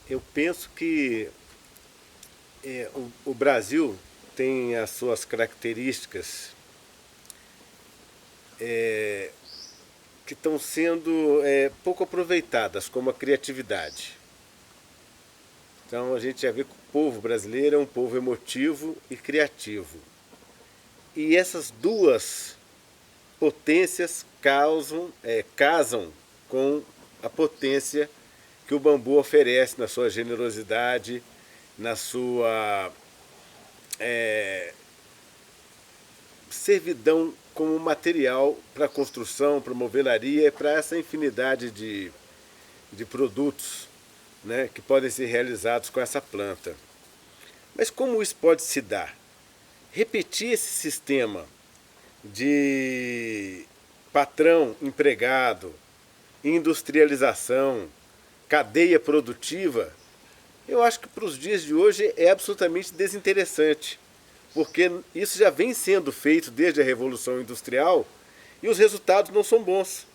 Eu penso que o Brasil tem as suas características que estão sendo pouco aproveitadas, como a criatividade. Então a gente já vê que o povo brasileiro é um povo emotivo e criativo. E essas duas potências casam com a potência que o bambu oferece na sua generosidade, na sua servidão como material para construção, para movelaria e para essa infinidade de produtos, né, que podem ser realizados com essa planta. Mas como isso pode se dar? Repetir esse sistema de patrão, empregado, industrialização, cadeia produtiva, eu acho que para os dias de hoje é absolutamente desinteressante, porque isso já vem sendo feito desde a Revolução Industrial e os resultados não são bons,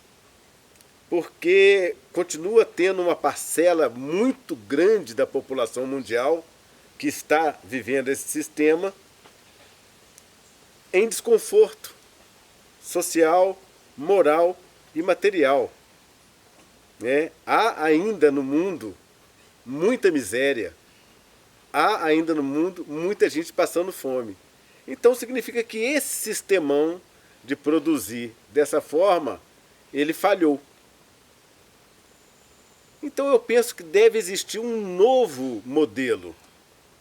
porque continua tendo uma parcela muito grande da população mundial que está vivendo esse sistema em desconforto social, moral e material. Há ainda no mundo muita miséria, há ainda no mundo muita gente passando fome. Então significa que esse sistemão de produzir dessa forma, ele falhou. Então eu penso que deve existir um novo modelo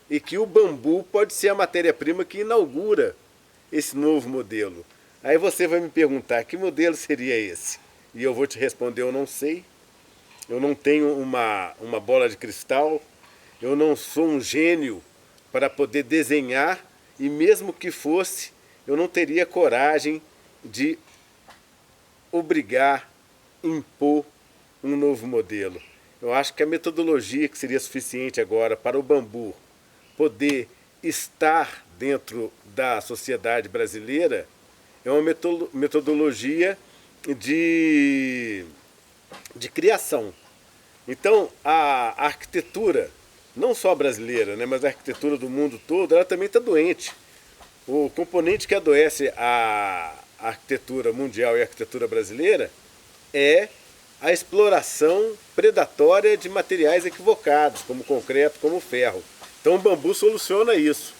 e que o bambu pode ser a matéria-prima que inaugura esse novo modelo. Aí você vai me perguntar, que modelo seria esse? E eu vou te responder, eu não sei. Eu não tenho uma bola de cristal, eu não sou um gênio para poder desenhar, e mesmo que fosse, eu não teria coragem de obrigar, impor um novo modelo. Eu acho que a metodologia que seria suficiente agora para o bambu poder estar dentro da sociedade brasileira é uma metodologia de criação. Então, a arquitetura, não só brasileira, né, mas a arquitetura do mundo todo, ela também está doente. O componente que adoece a arquitetura mundial e a arquitetura brasileira é a exploração predatória de materiais equivocados, como concreto, como ferro. Então o bambu soluciona isso.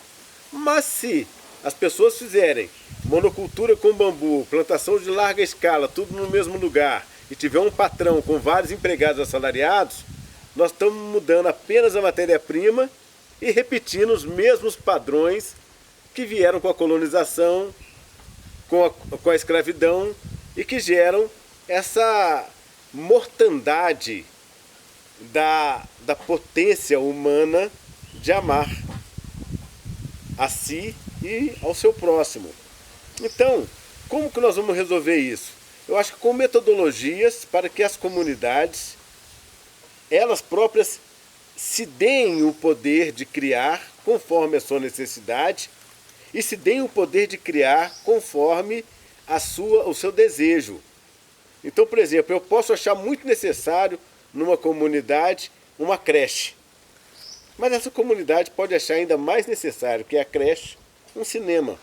Mas se as pessoas fizerem monocultura com bambu, plantação de larga escala, tudo no mesmo lugar, e tiver um patrão com vários empregados assalariados, nós estamos mudando apenas a matéria-prima e repetindo os mesmos padrões que vieram com a colonização, com a escravidão e que geram essa mortandade da potência humana de amar a si e ao seu próximo. Então, como que nós vamos resolver isso? Eu acho que com metodologias para que as comunidades, elas próprias, se deem o poder de criar conforme a sua necessidade e se deem o poder de criar conforme o seu desejo. Então, por exemplo, eu posso achar muito necessário numa comunidade uma creche. Mas essa comunidade pode achar ainda mais necessário que a creche um cinema.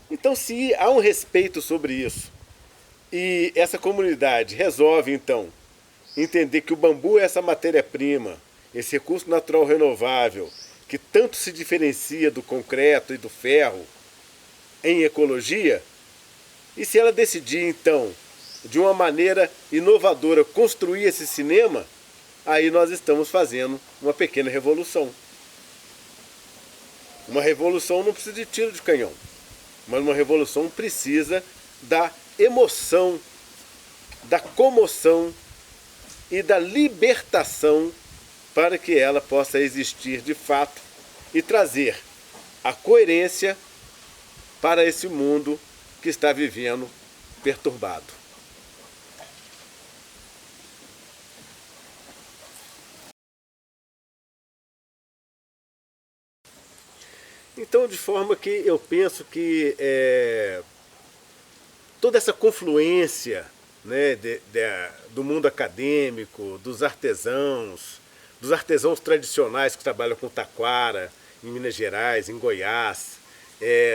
Então, se há um respeito sobre isso e essa comunidade resolve, então, entender que o bambu é essa matéria-prima, esse recurso natural renovável, que tanto se diferencia do concreto e do ferro em ecologia, e se ela decidir, então, de uma maneira inovadora, construir esse cinema, aí nós estamos fazendo uma pequena revolução. Uma revolução não precisa de tiro de canhão, mas uma revolução precisa da emoção, da comoção e da libertação para que ela possa existir de fato e trazer a coerência para esse mundo que está vivendo perturbado. Então, de forma que eu penso que toda essa confluência, né, do mundo acadêmico, dos artesãos, dos artesãos tradicionais que trabalham com taquara, em Minas Gerais, em Goiás,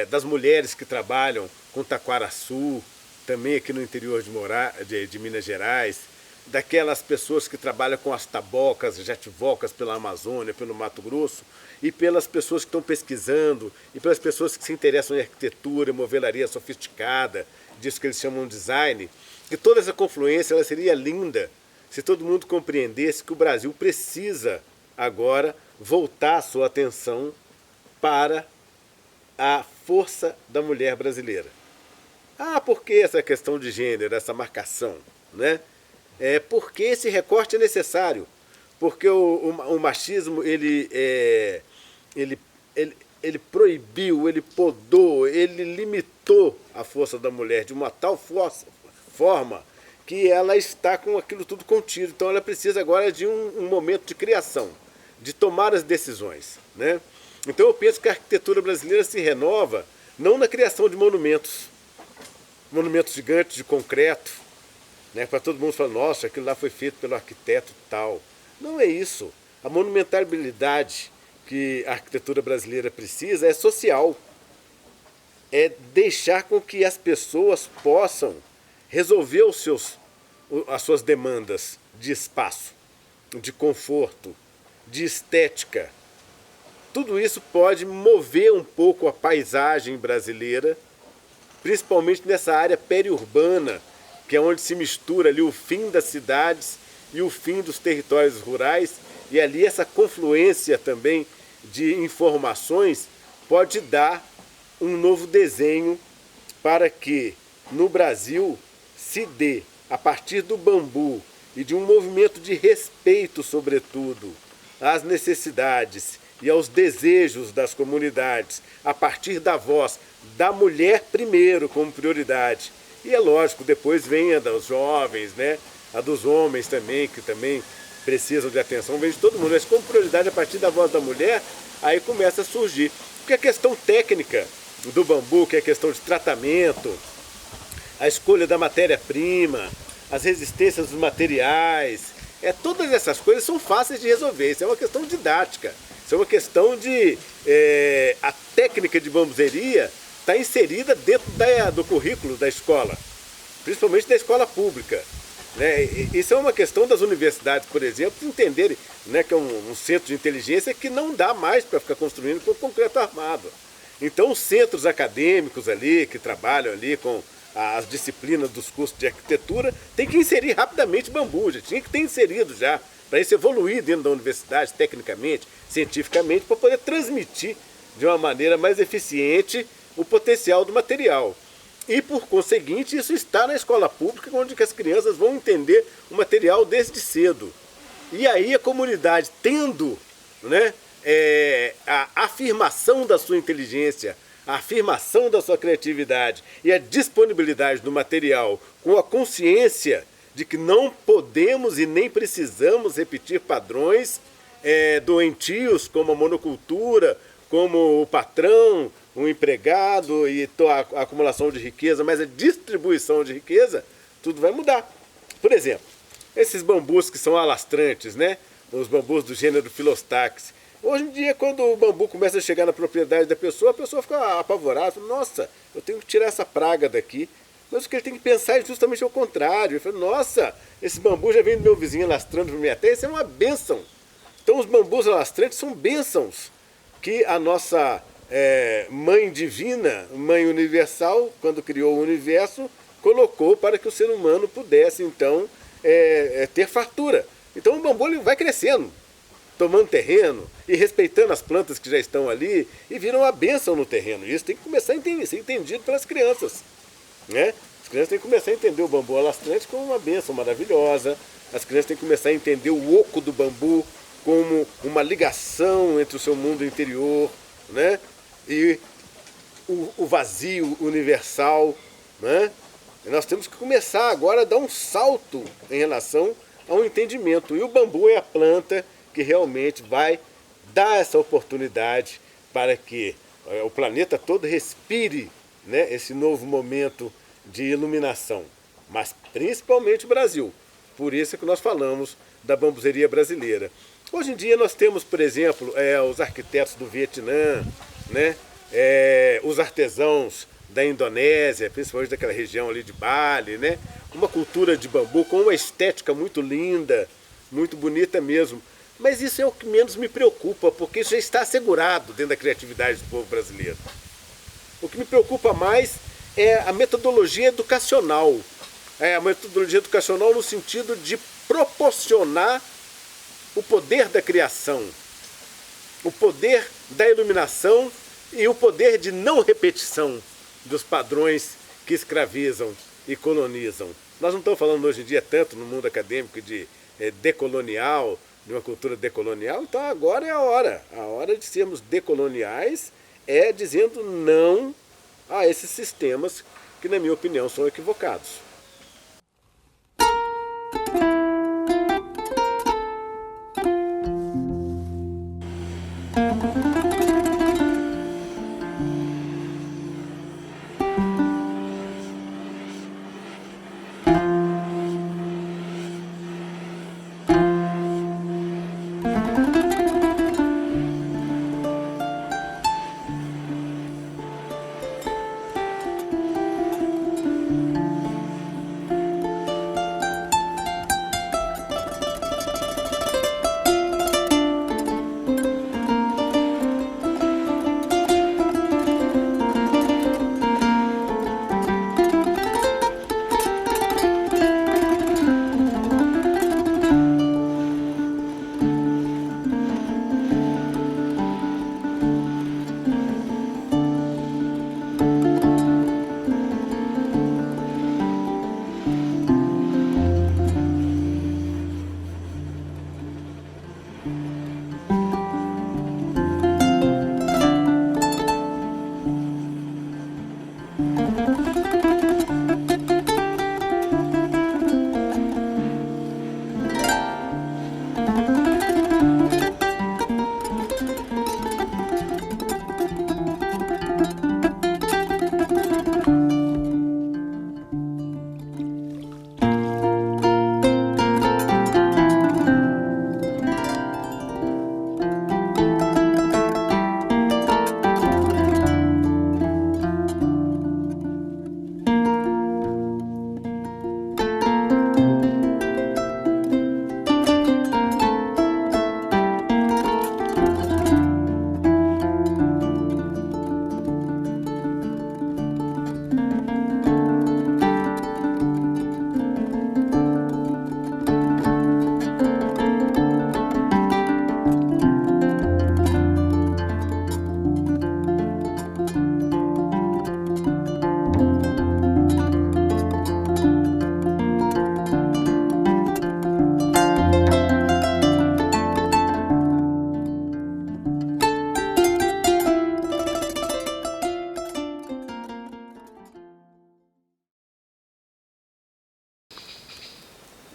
das mulheres que trabalham com taquaraçu, também aqui no interior de Minas Gerais, daquelas pessoas que trabalham com as tabocas, jativocas pela Amazônia, pelo Mato Grosso, e pelas pessoas que estão pesquisando, e pelas pessoas que se interessam em arquitetura, movelaria sofisticada, disso que eles chamam de design. E toda essa confluência ela seria linda se todo mundo compreendesse que o Brasil precisa agora voltar a sua atenção para a força da mulher brasileira. Ah, por que essa questão de gênero, essa marcação, né? Porque esse recorte é necessário, porque o machismo ele proibiu, ele podou, ele limitou a força da mulher de uma tal forma que ela está com aquilo tudo contido. Então ela precisa agora de um momento de criação, de tomar as decisões, né? Então eu penso que a arquitetura brasileira se renova não na criação de monumentos gigantes de concreto, né, para todo mundo falar, nossa, aquilo lá foi feito pelo arquiteto tal. Não é isso. A monumentalidade que a arquitetura brasileira precisa é social. É deixar com que as pessoas possam resolver as suas demandas de espaço, de conforto, de estética. Tudo isso pode mover um pouco a paisagem brasileira, principalmente nessa área periurbana, que é onde se mistura ali o fim das cidades e o fim dos territórios rurais, e ali essa confluência também de informações pode dar um novo desenho para que no Brasil se dê, a partir do bambu e de um movimento de respeito, sobretudo, às necessidades e aos desejos das comunidades, a partir da voz da mulher primeiro como prioridade. E é lógico, depois vem a dos jovens, né? A dos homens também, que também precisam de atenção, vem de todo mundo. Mas como prioridade a partir da voz da mulher, aí começa a surgir. Porque a questão técnica do bambu, que é a questão de tratamento, a escolha da matéria-prima, as resistências dos materiais, todas essas coisas são fáceis de resolver. Isso é uma questão didática. Isso é uma questão de... a técnica de bambuzeria está inserida dentro do currículo da escola, principalmente da escola pública, né? Isso é uma questão das universidades, por exemplo, entenderem, né, que é um centro de inteligência que não dá mais para ficar construindo com concreto armado. Então os centros acadêmicos ali, que trabalham ali com as disciplinas dos cursos de arquitetura, tem que inserir rapidamente bambu, já tinha que ter inserido já, para isso evoluir dentro da universidade, tecnicamente, cientificamente, para poder transmitir de uma maneira mais eficiente o potencial do material. E, por conseguinte, isso está na escola pública, onde as crianças vão entender o material desde cedo. E aí a comunidade, tendo, né, a afirmação da sua inteligência, a afirmação da sua criatividade e a disponibilidade do material, com a consciência de que não podemos e nem precisamos repetir padrões doentios, como a monocultura, como o patrão, o empregado e a acumulação de riqueza, mas a distribuição de riqueza, tudo vai mudar. Por exemplo, esses bambus que são alastrantes, né? Os bambus do gênero Filostax. Hoje em dia, quando o bambu começa a chegar na propriedade da pessoa, a pessoa fica apavorada, fala, nossa, eu tenho que tirar essa praga daqui. Mas o que ele tem que pensar é justamente o contrário. Ele fala, nossa, esse bambu já vem do meu vizinho alastrando para minha terra, isso é uma bênção. Então os bambus alastrantes são bênçãos que a nossa mãe divina, mãe universal, quando criou o universo, colocou para que o ser humano pudesse, então, ter fartura. Então o bambu ele vai crescendo, tomando terreno e respeitando as plantas que já estão ali e viram uma bênção no terreno. Isso tem que começar a ser entendido pelas crianças, né? As crianças têm que começar a entender o bambu alastrante como uma bênção maravilhosa. As crianças têm que começar a entender o oco do bambu como uma ligação entre o seu mundo interior, né, e o vazio universal, né? E nós temos que começar agora a dar um salto em relação ao entendimento. E o bambu é a planta que realmente vai dar essa oportunidade para que o planeta todo respire, né, esse novo momento de iluminação, mas principalmente o Brasil. Por isso é que nós falamos da bambuzeria brasileira. Hoje em dia nós temos, por exemplo, os arquitetos do Vietnã, né? Os artesãos da Indonésia, principalmente daquela região ali de Bali, né? Uma cultura de bambu com uma estética muito linda, muito bonita mesmo. Mas isso é o que menos me preocupa, porque isso já está assegurado dentro da criatividade do povo brasileiro. O que me preocupa mais é a metodologia educacional. A metodologia educacional no sentido de proporcionar o poder da criação, o poder da iluminação e o poder de não repetição dos padrões que escravizam e colonizam. Nós não estamos falando hoje em dia tanto no mundo acadêmico de decolonial, de uma cultura decolonial, então agora é a hora. A hora de sermos decoloniais é dizendo não a esses sistemas que, na minha opinião, são equivocados.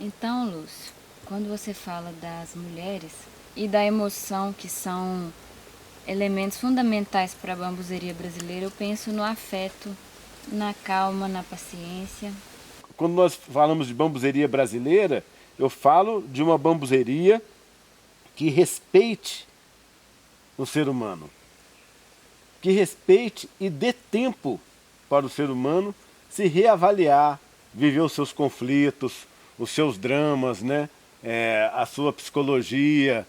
Então, Lúcio, quando você fala das mulheres e da emoção, que são elementos fundamentais para a bambuzeria brasileira, eu penso no afeto, na calma, na paciência. Quando nós falamos de bambuzeria brasileira, eu falo de uma bambuzeria que respeite o ser humano, que respeite e dê tempo para o ser humano se reavaliar, viver os seus conflitos, os seus dramas, né? A sua psicologia,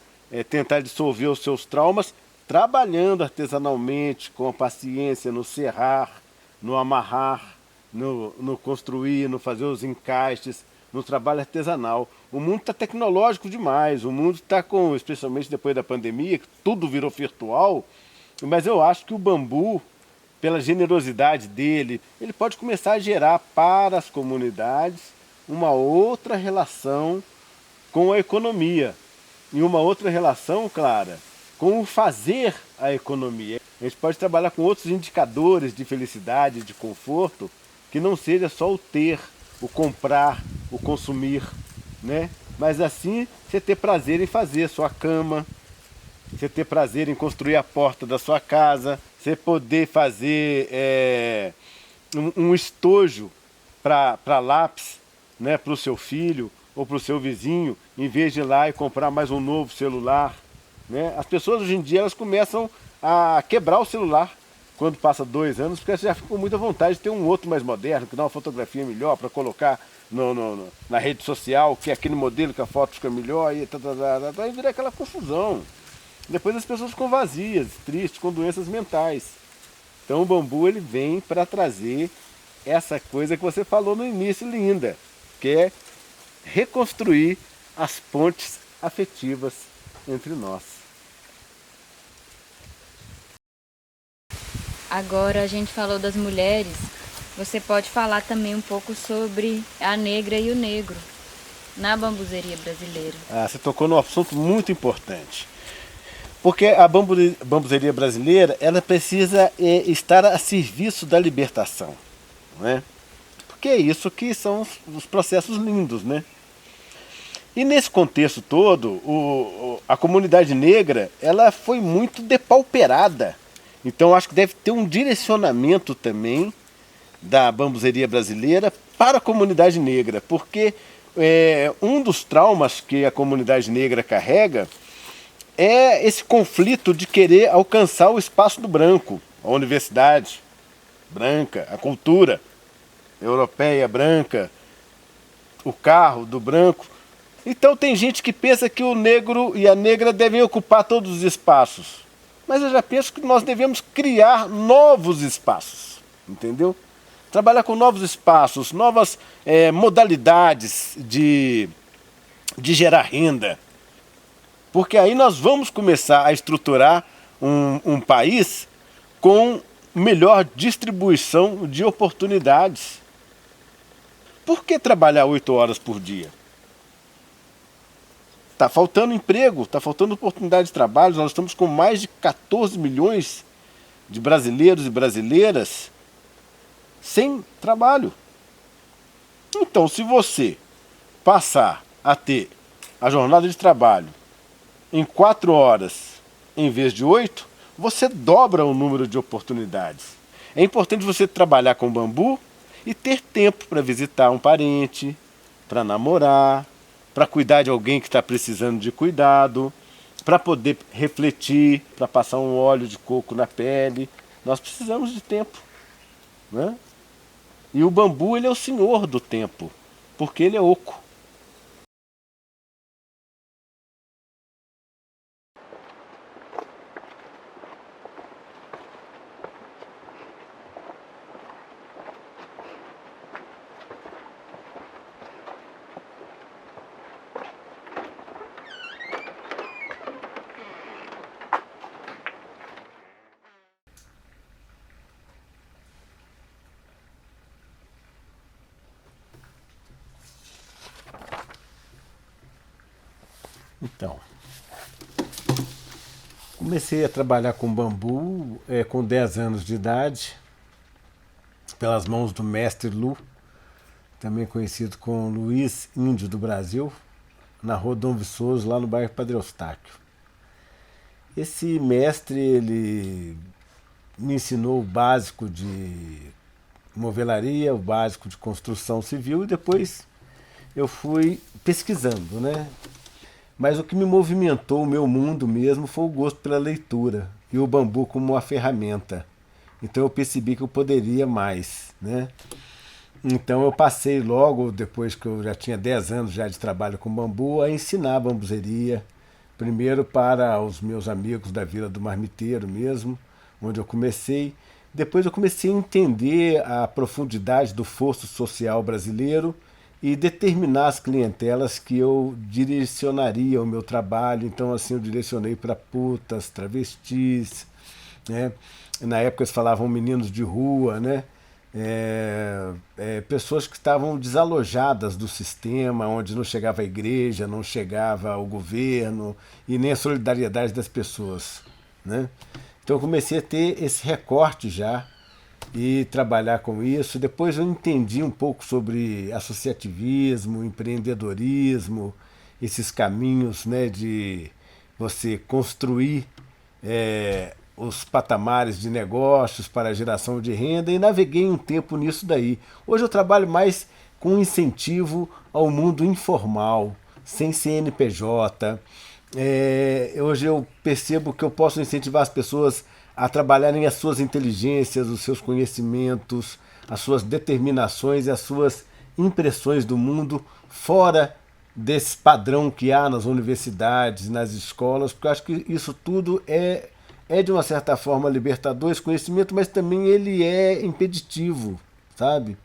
tentar dissolver os seus traumas, trabalhando artesanalmente, com a paciência, no serrar, no amarrar, no construir, no fazer os encaixes, no trabalho artesanal. O mundo está tecnológico demais, o mundo está com, especialmente depois da pandemia, que tudo virou virtual, mas eu acho que o bambu, pela generosidade dele, ele pode começar a gerar para as comunidades uma outra relação com a economia. E uma outra relação, Clara, com o fazer a economia. A gente pode trabalhar com outros indicadores de felicidade, de conforto, que não seja só o ter, o comprar, o consumir, né? Mas assim, você ter prazer em fazer a sua cama, você ter prazer em construir a porta da sua casa, você poder fazer um estojo para lápis, né, para o seu filho, ou para o seu vizinho, em vez de ir lá e comprar mais um novo celular, né? As pessoas hoje em dia elas começam a quebrar o celular quando passa 2 anos, porque elas já ficam com muita vontade de ter um outro mais moderno, que dá uma fotografia melhor para colocar na rede social, que é aquele modelo que a foto fica melhor, e aí vira aquela confusão. Depois as pessoas ficam vazias, tristes, com doenças mentais. Então o bambu ele vem para trazer essa coisa que você falou no início, linda, que é reconstruir as pontes afetivas entre nós. Agora a gente falou das mulheres, você pode falar também um pouco sobre a negra e o negro na bambuzeria brasileira. Você tocou num assunto muito importante. Porque a bambuzeria brasileira ela precisa estar a serviço da libertação, né? Porque é isso que são os processos lindos, né? E nesse contexto todo, a comunidade negra ela foi muito depauperada. Então acho que deve ter um direcionamento também da bambuzeria brasileira para a comunidade negra, porque um dos traumas que a comunidade negra carrega é esse conflito de querer alcançar o espaço do branco, a universidade branca, a cultura europeia branca, o carro do branco. Então tem gente que pensa que o negro e a negra devem ocupar todos os espaços. Mas eu já penso que nós devemos criar novos espaços, entendeu? Trabalhar com novos espaços, novas modalidades de gerar renda. Porque aí nós vamos começar a estruturar um país com melhor distribuição de oportunidades. Por que trabalhar 8 horas por dia? Está faltando emprego, está faltando oportunidade de trabalho. Nós estamos com mais de 14 milhões de brasileiros e brasileiras sem trabalho. Então, se você passar a ter a jornada de trabalho em 4 horas em vez de 8, você dobra o número de oportunidades. É importante você trabalhar com bambu e ter tempo para visitar um parente, para namorar, para cuidar de alguém que está precisando de cuidado, para poder refletir, para passar um óleo de coco na pele. Nós precisamos de tempo, né? E o bambu ele é o senhor do tempo, porque ele é oco. Então, comecei a trabalhar com bambu com 10 anos de idade, pelas mãos do mestre Lu, também conhecido como Luiz Índio do Brasil, na rua Dom Viçoso, lá no bairro Padre Eustáquio. Esse mestre ele me ensinou o básico de movelaria, o básico de construção civil, e depois eu fui pesquisando, né? Mas o que me movimentou o meu mundo mesmo foi o gosto pela leitura e o bambu como uma ferramenta. Então eu percebi que eu poderia mais, né? Então eu passei logo, depois que eu já tinha 10 anos já de trabalho com bambu, a ensinar bambuzeria, primeiro para os meus amigos da Vila do Marmiteiro mesmo, onde eu comecei. Depois eu comecei a entender a profundidade do fosso social brasileiro e determinar as clientelas que eu direcionaria o meu trabalho. Então assim eu direcionei para putas, travestis, né? Na época eles falavam meninos de rua, né? Pessoas que estavam desalojadas do sistema, onde não chegava a igreja, não chegava o governo e nem a solidariedade das pessoas, né? Então eu comecei a ter esse recorte já e trabalhar com isso. Depois eu entendi um pouco sobre associativismo, empreendedorismo, esses caminhos, né, de você construir os patamares de negócios para a geração de renda, e naveguei um tempo nisso daí. Hoje eu trabalho mais com incentivo ao mundo informal, sem CNPJ. Hoje eu percebo que eu posso incentivar as pessoas a trabalharem as suas inteligências, os seus conhecimentos, as suas determinações e as suas impressões do mundo fora desse padrão que há nas universidades, nas escolas, porque eu acho que isso tudo é de uma certa forma libertador, esse conhecimento, mas também ele é impeditivo, sabe?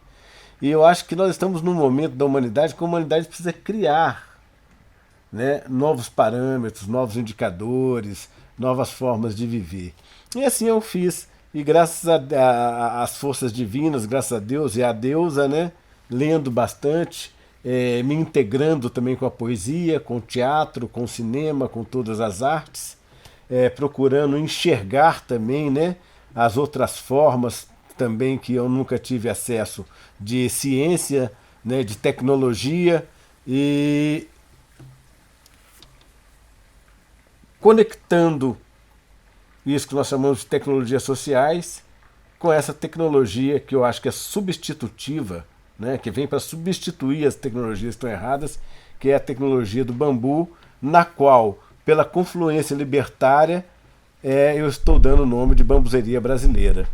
E eu acho que nós estamos num momento da humanidade que a humanidade precisa criar, né, novos parâmetros, novos indicadores, novas formas de viver. E assim eu fiz. E graças às forças divinas, graças a Deus e a deusa, né, lendo bastante, me integrando também com a poesia, com o teatro, com o cinema, com todas as artes, procurando enxergar também, né, as outras formas também que eu nunca tive acesso de ciência, né, de tecnologia, e conectando isso que nós chamamos de tecnologias sociais com essa tecnologia que eu acho que é substitutiva, né, que vem para substituir as tecnologias que estão erradas, que é a tecnologia do bambu, na qual, pela confluência libertária, eu estou dando o nome de bambuzeria brasileira.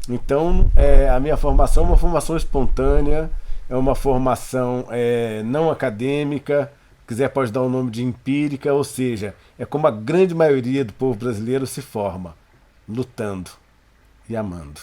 Então, a minha formação é uma formação espontânea, é uma formação não acadêmica, se quiser pode dar o nome de empírica, ou seja, é como a grande maioria do povo brasileiro se forma, lutando e amando.